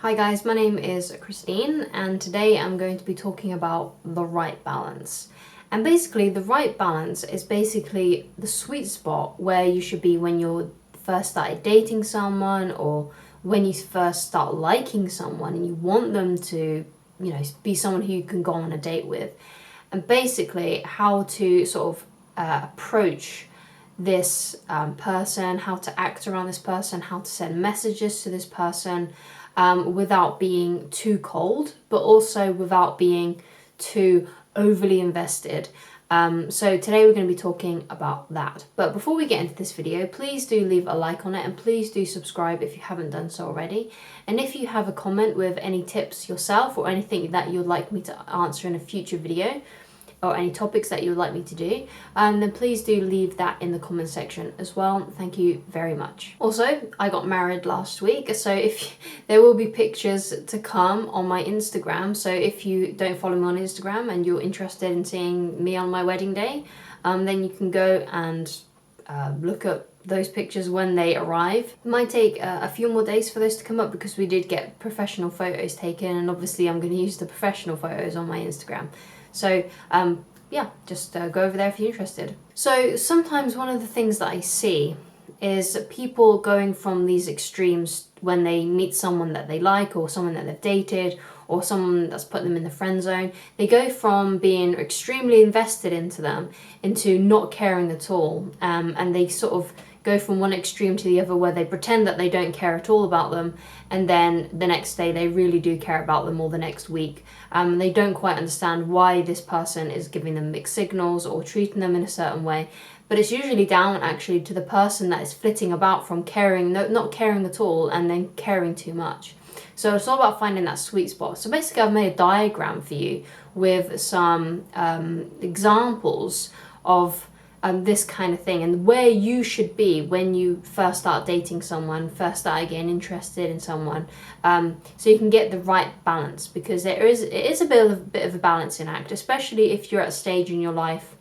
Hi guys, my name is Christine and today I'm going to be talking about the right balance. And basically the right balance is basically the sweet spot where you should be when you're first started dating someone or when you first start liking someone and you want them to, be someone who you can go on a date with. And basically how to sort of approach this person, how to act around this person, how to send messages to this person without being too cold, but also without being too overly invested. So today we're going to be talking about that. But before we get into this video, please do leave a like on it and please do subscribe if you haven't done so already. And if you have a comment with any tips yourself or anything that you'd like me to answer in a future video, or any topics that you would like me to do, then please do leave that in the comment section as well. Thank you very much. Also, I got married last week, so there will be pictures to come on my Instagram. So if you don't follow me on Instagram and you're interested in seeing me on my wedding day, then you can go and look at those pictures when they arrive. It might take a few more days for those to come up because we did get professional photos taken, and obviously I'm going to use the professional photos on my Instagram. So yeah, just go over there if you're interested. So sometimes one of the things that I see is people going from these extremes when they meet someone that they like or someone that they've dated or someone that's put them in the friend zone. They go from being extremely invested into them into not caring at all, and they sort of go from one extreme to the other where they pretend that they don't care at all about them, and then the next day they really do care about them, or the next week. They don't quite understand why this person is giving them mixed signals or treating them in a certain way. But it's usually down actually to the person that is flitting about from caring, not caring at all, and then caring too much. So it's all about finding that sweet spot. So basically I've made a diagram for you with some examples of this kind of thing and where you should be when you first start dating someone, first start getting interested in someone, so you can get the right balance, because it is a bit of a balancing act, especially if you're at a stage in your life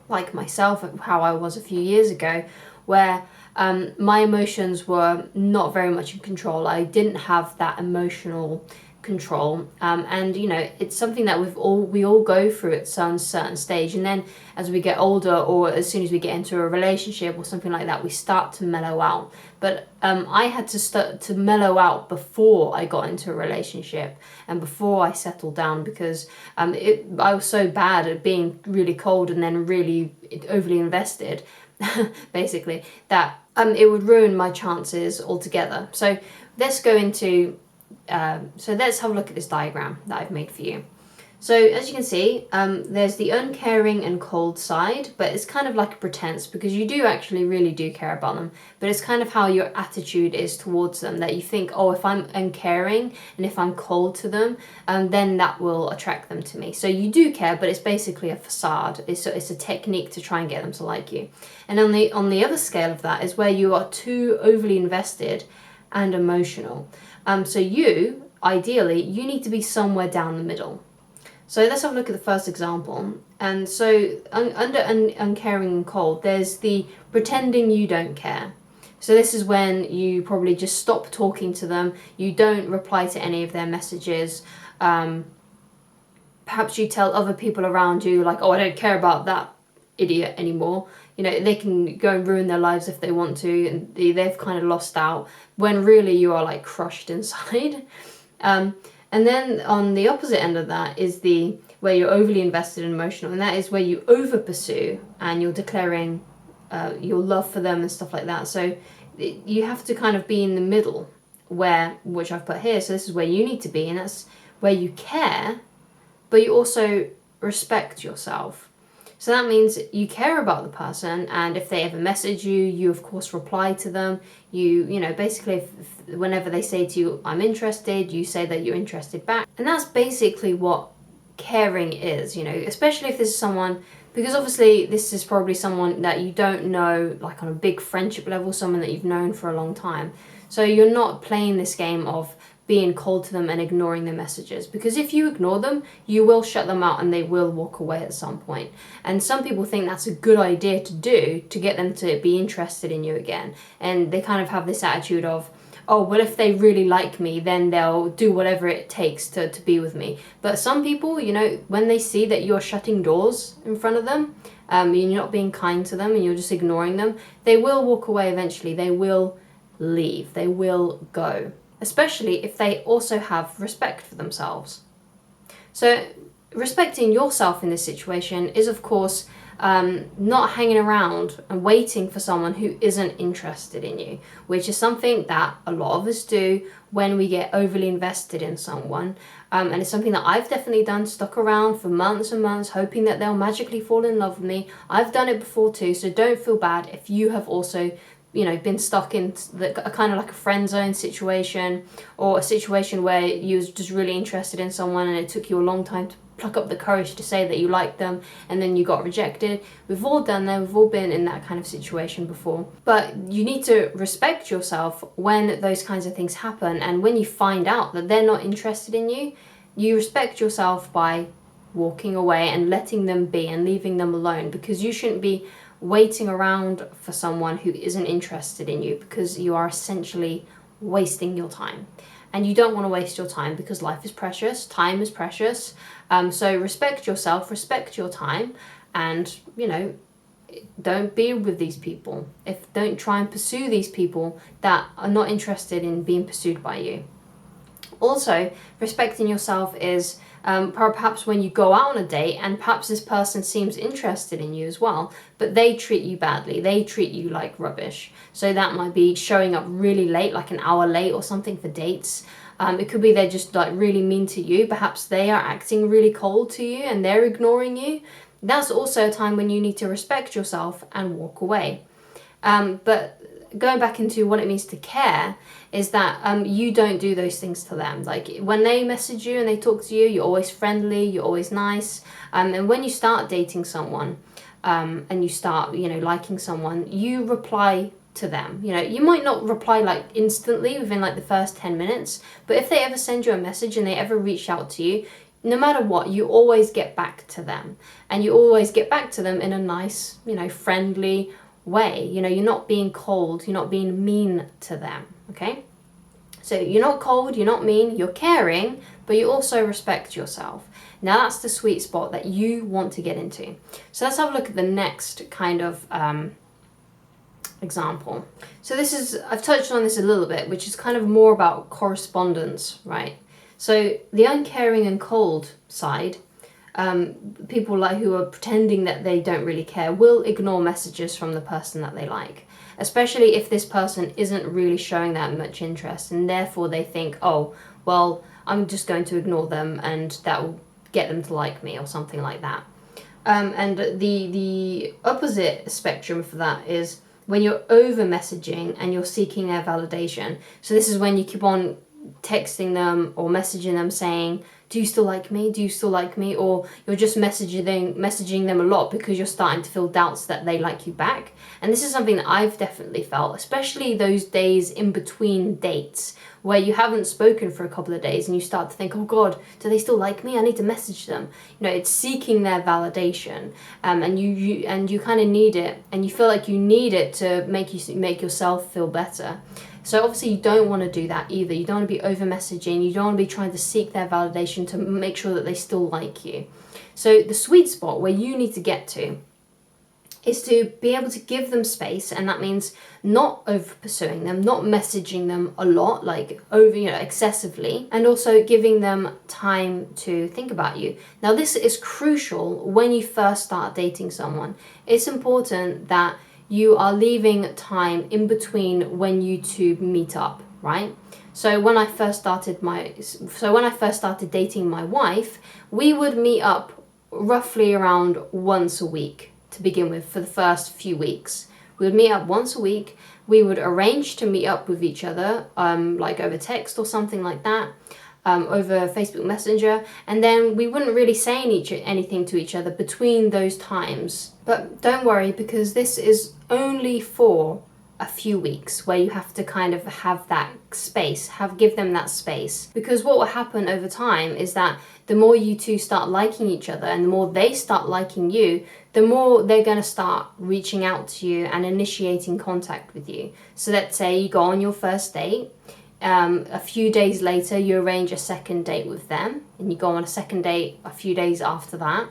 like myself, how I was a few years ago, where my emotions were not very much in control. I didn't have that emotional control, and it's something that we all go through at some certain stage, and then as we get older or as soon as we get into a relationship or something like that, we start to mellow out. But I had to start to mellow out before I got into a relationship and before I settled down, because I was so bad at being really cold and then really overly invested basically, that it would ruin my chances altogether. So let's go into let's have a look at this diagram that I've made for you. So as you can see, there's the uncaring and cold side, but it's kind of like a pretense, because you do actually really do care about them, but it's kind of how your attitude is towards them, that you think, oh, if I'm uncaring and if I'm cold to them, then that will attract them to me. So you do care, but it's basically a facade. It's a technique to try and get them to like you. And on the other scale of that is where you are too overly invested and emotional. So ideally, you need to be somewhere down the middle. So let's have a look at the first example. And so under uncaring and cold, there's the pretending you don't care. So this is when you probably just stop talking to them. You don't reply to any of their messages. Perhaps you tell other people around you, like, oh, I don't care about that idiot anymore. They can go and ruin their lives if they want to, and they've kind of lost out, when really you are like crushed inside. And then on the opposite end of that is where you're overly invested and emotional, and that is where you over pursue and you're declaring your love for them and stuff like that. So you have to kind of be in the middle, which I've put here. So this is where you need to be, and that's where you care, but you also respect yourself. So that means you care about the person, and if they ever message you, you of course reply to them. You basically, whenever they say to you, I'm interested, you say that you're interested back. And that's basically what caring is, especially if this is someone, because obviously this is probably someone that you don't know, like on a big friendship level, someone that you've known for a long time. So you're not playing this game of being cold to them and ignoring their messages, because if you ignore them, you will shut them out and they will walk away at some point. And some people think that's a good idea to do to get them to be interested in you again, and they kind of have this attitude of, oh, well, if they really like me, then they'll do whatever it takes to be with me. But some people, you know, when they see that you're shutting doors in front of them, and you're not being kind to them and you're just ignoring them, they will walk away eventually. They will leave. They will go. Especially if they also have respect for themselves. So respecting yourself in this situation is, of course, not hanging around and waiting for someone who isn't interested in you, which is something that a lot of us do when we get overly invested in someone. And it's something that I've definitely done, stuck around for months and months, hoping that they'll magically fall in love with me. I've done it before too, so don't feel bad if you have also, you know, been stuck in a kind of like a friend zone situation, or a situation where you was just really interested in someone and it took you a long time to pluck up the courage to say that you liked them, and then you got rejected. We've all done that. We've all been in that kind of situation before. But you need to respect yourself when those kinds of things happen, and when you find out that they're not interested in you, you respect yourself by walking away and letting them be and leaving them alone, because you shouldn't be waiting around for someone who isn't interested in you, because you are essentially wasting your time. And you don't want to waste your time, because life is precious, time is precious. So respect yourself, respect your time, and, you know, don't be with these people. Don't try and pursue these people that are not interested in being pursued by you. Also, respecting yourself is perhaps when you go out on a date and perhaps this person seems interested in you as well, but they treat you badly, they treat you like rubbish. So that might be showing up really late, like an hour late or something for dates. It could be they're just like really mean to you. Perhaps they are acting really cold to you and they're ignoring you. That's also a time when you need to respect yourself and walk away. But going back into what it means to care is that you don't do those things to them. Like when they message you and they talk to you, you're always friendly, you're always nice. And when you start dating someone and you start, you know, liking someone, you reply to them. You know, you might not reply like instantly within like the first 10 minutes, but if they ever send you a message and they ever reach out to you, no matter what, you always get back to them. And you always get back to them in a nice, you know, friendly way. You know, you're not being cold, you're not being mean to them, okay? So you're not cold, you're not mean, you're caring, but you also respect yourself. Now that's the sweet spot that you want to get into. So let's have a look at the next kind of example. So this is, I've touched on this a little bit, which is kind of more about correspondence, right? So the uncaring and cold side, people like who are pretending that they don't really care will ignore messages from the person that they like, especially if this person isn't really showing that much interest, and therefore they think, oh, well, I'm just going to ignore them and that will get them to like me or something like that. And the opposite spectrum for that is when you're over messaging and you're seeking their validation. So this is when you keep on texting them or messaging them saying, do you still like me? Do you still like me? Or you're just messaging them a lot because you're starting to feel doubts that they like you back. And this is something that I've definitely felt, especially those days in between dates where you haven't spoken for a couple of days and you start to think, oh God, do they still like me? I need to message them. You know, it's seeking their validation, and you kind of need it, and you feel like you need it to make yourself feel better. So obviously you don't want to do that either. You don't want to be over messaging. You don't want to be trying to seek their validation to make sure that they still like you. So the sweet spot where you need to get to is to be able to give them space, and that means not over pursuing them, not messaging them a lot, like over, you know, excessively, and also giving them time to think about you. Now this is crucial when you first start dating someone. It's important that you are leaving time in between when you two meet up, right? So when I first started dating my wife, we would meet up roughly around once a week to begin with for the first few weeks. We would meet up once a week. We would arrange to meet up with each other, like over text or something like that, over Facebook Messenger, and then we wouldn't really say anything to each other between those times. But don't worry, because this is only for a few weeks where you have to kind of have that space, give them that space. Because what will happen over time is that the more you two start liking each other and the more they start liking you, the more they're going to start reaching out to you and initiating contact with you. So let's say you go on your first date, a few days later you arrange a second date with them, and you go on a second date a few days after that.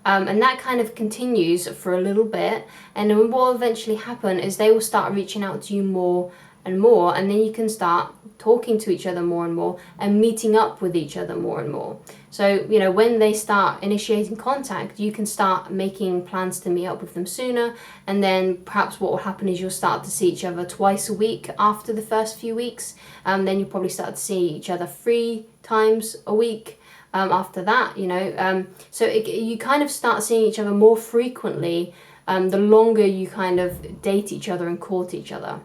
And that kind of continues for a little bit, and then what will eventually happen is they will start reaching out to you more and more, and then you can start talking to each other more and more and meeting up with each other more and more. So, you know, when they start initiating contact, you can start making plans to meet up with them sooner, and then perhaps what will happen is you'll start to see each other twice a week after the first few weeks. Then you'll probably start to see each other 3 times a week after that, you know. So you kind of start seeing each other more frequently the longer you kind of date each other and court each other.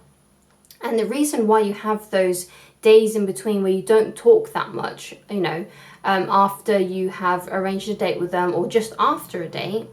And the reason why you have those days in between where you don't talk that much, you know, after you have arranged a date with them or just after a date,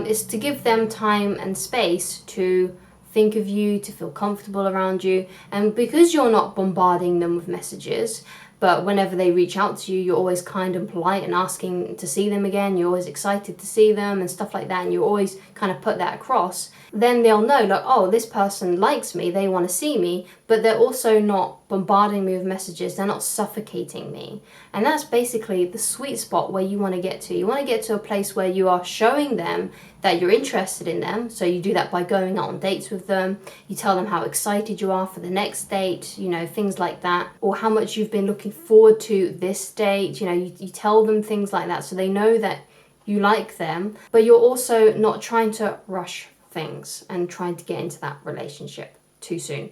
is to give them time and space to think of you, to feel comfortable around you. And because you're not bombarding them with messages, but whenever they reach out to you, you're always kind and polite and asking to see them again, you're always excited to see them and stuff like that, and you always kind of put that across, then they'll know, like, oh, this person likes me, they want to see me, but they're also not bombarding me with messages, they're not suffocating me. And that's basically the sweet spot where you want to get to. You want to get to a place where you are showing them that you're interested in them. So you do that by going out on dates with them. You tell them how excited you are for the next date, you know, things like that. Or how much you've been looking forward to this date. You know, you tell them things like that so they know that you like them. But you're also not trying to rush things and trying to get into that relationship too soon.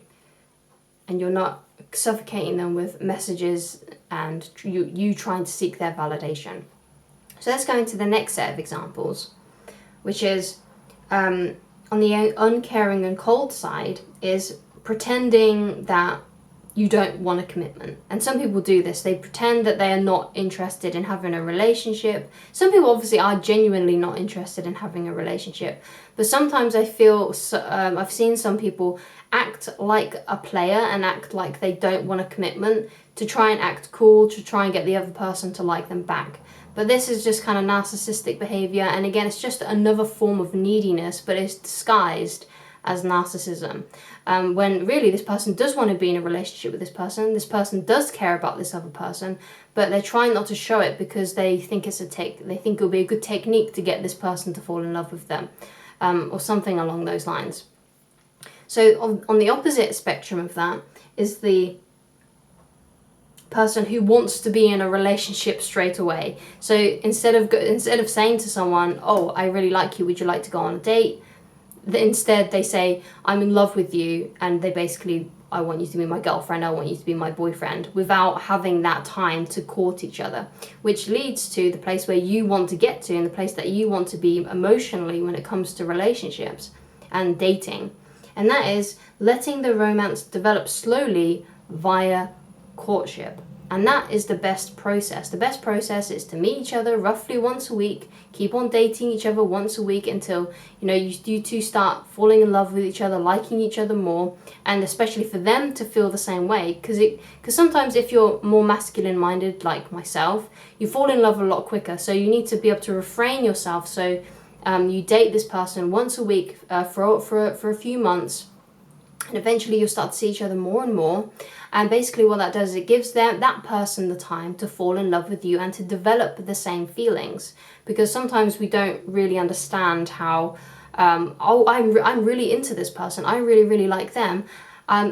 And you're not suffocating them with messages and you trying to seek their validation. So let's go into the next set of examples, which is on the uncaring and cold side, is pretending that you don't want a commitment. And some people do this. They pretend that they are not interested in having a relationship. Some people obviously are genuinely not interested in having a relationship. But sometimes I feel, I've seen some people act like a player and act like they don't want a commitment to try and act cool, to try and get the other person to like them back. But this is just kind of narcissistic behavior. And again, it's just another form of neediness, but it's disguised as narcissism. When really this person does want to be in a relationship with this person does care about this other person, but they're trying not to show it because they think they think it'll be a good technique to get this person to fall in love with them, or something along those lines. So on the opposite spectrum of that is the person who wants to be in a relationship straight away. So instead of saying to someone, oh, I really like you, would you like to go on a date? Instead they say, I'm in love with you, and they basically, I want you to be my girlfriend, I want you to be my boyfriend, without having that time to court each other, which leads to the place where you want to get to and the place that you want to be emotionally when it comes to relationships and dating. And that is letting the romance develop slowly via courtship. And that is the best process. The best process is to meet each other roughly once a week, keep on dating each other once a week until, you know, you two start falling in love with each other, liking each other more, and especially for them to feel the same way. Because sometimes if you're more masculine minded like myself, you fall in love a lot quicker. So you need to be able to refrain yourself. So you date this person once a week for a few months, and eventually you'll start to see each other more and more. And basically what that does is it gives that person the time to fall in love with you and to develop the same feelings. Because sometimes we don't really understand how, I'm really into this person, I really, really like them.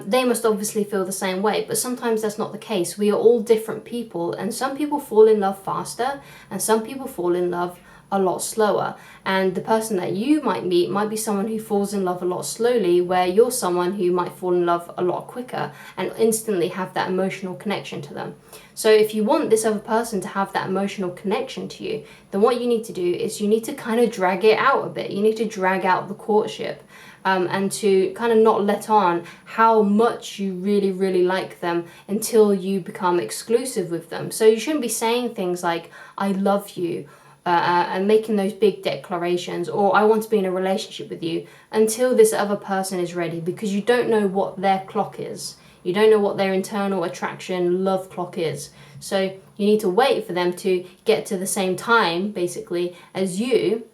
They must obviously feel the same way, but sometimes that's not the case. We are all different people, and some people fall in love faster and some people fall in love a lot slower. And the person that you might meet might be someone who falls in love a lot slowly, where you're someone who might fall in love a lot quicker and instantly have that emotional connection to them. So if you want this other person to have that emotional connection to you, then what you need to do is you need to kind of drag it out a bit. You need to drag out the courtship, and to kind of not let on how much you really, really like them until you become exclusive with them. So you shouldn't be saying things like, I love you, and making those big declarations, or I want to be in a relationship with you, until this other person is ready, because you don't know what their clock is. You don't know what their internal attraction love clock is. So you need to wait for them to get to the same time, basically, as you,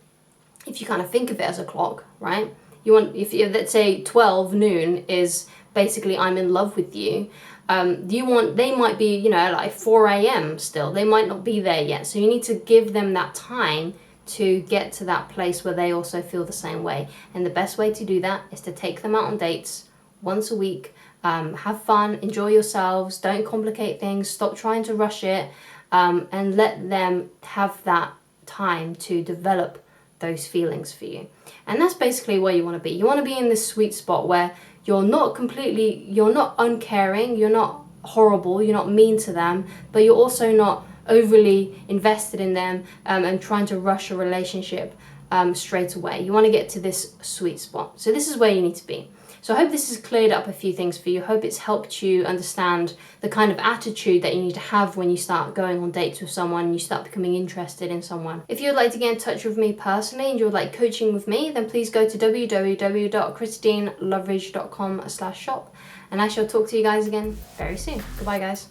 if you kind of think of it as a clock, right? If let's say 12 noon is basically I'm in love with you, They might be, you know, like 4 a.m. still. They might not be there yet. So you need to give them that time to get to that place where they also feel the same way. And the best way to do that is to take them out on dates once a week. Have fun, enjoy yourselves, don't complicate things, stop trying to rush it, and let them have that time to develop those feelings for you. And that's basically where you want to be. You want to be in this sweet spot where you're not uncaring, you're not horrible, you're not mean to them, but you're also not overly invested in them and trying to rush a relationship straight away. You want to get to this sweet spot. So this is where you need to be. So I hope this has cleared up a few things for you. I hope it's helped you understand the kind of attitude that you need to have when you start going on dates with someone, you start becoming interested in someone. If you would like to get in touch with me personally and you would like coaching with me, then please go to www.christineloveridge.com/shop, and I shall talk to you guys again very soon. Goodbye, guys.